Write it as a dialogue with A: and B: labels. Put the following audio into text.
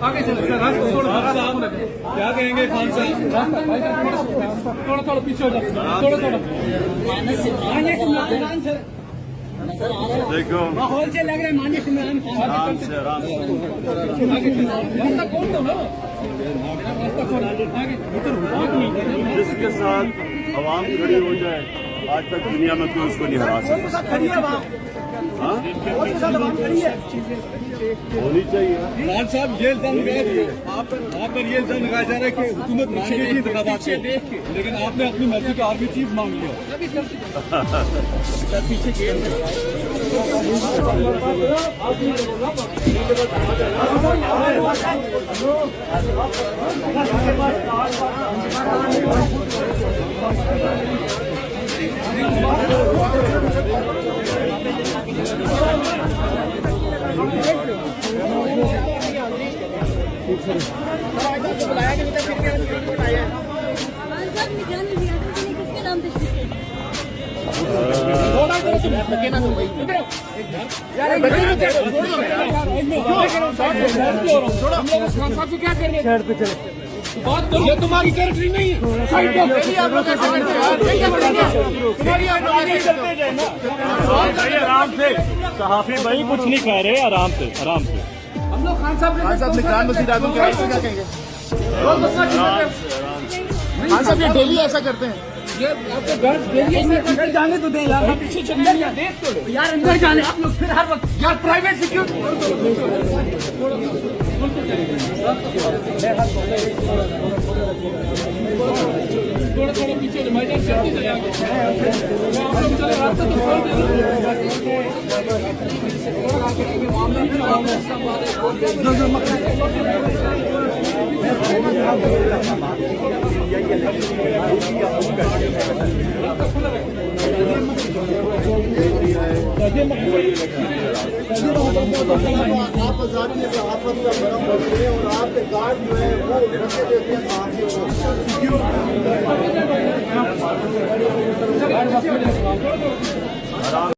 A: आगे चले सर, क्या कहेंगे खान साहब? थोड़ा थोड़ा पीछे हो जाओ, थोड़ा थोड़ा
B: देखो
C: माहौल से लग रहा है माननीय इमरान खान।
B: आराम से आराम से। जिसके साथ आवाम खड़ी हो जाए, आज तक दुनिया में कोई उसको नहीं हरा सकता। होनी चाहिए।
A: खान साहब ये इल्जाम लगाया, आप पर ये इल्जाम लगाया जा रहा है कि हुकूमत मांगेगी इंतखाबात से, लेकिन आपने अपनी मर्जी का आर्मी चीफ मांग लिया।
C: क्या कर रहे हैं?
A: बात तो ये तुम्हारी कैरेक्टरी नहीं है।
B: आराम से सहाफी भाई कुछ नहीं कह रहे, आराम से आराम से।
A: हम लोग खान साहब
D: निगरान वज़ीर आज़म के बारे में क्या कहेंगे? खान साहब ये डेली ऐसा करते हैं।
A: ये आपके घर अंदर जाने तो दे यार, पीछे चलने या देख तो लो
C: यार अंदर जाने आप लोग फिर हर वक्त
A: यार, प्राइवेट सिक्योरिटी। थोड़ा थोड़ा पीछे मैदान चलते चले आगे। आप लोग चले रास्ता तो खोल
D: आप आजादी सहाफत का बड़ा मसले हैं और आपके गार्ड जो है वो रखे देते हैं सहाफियों को।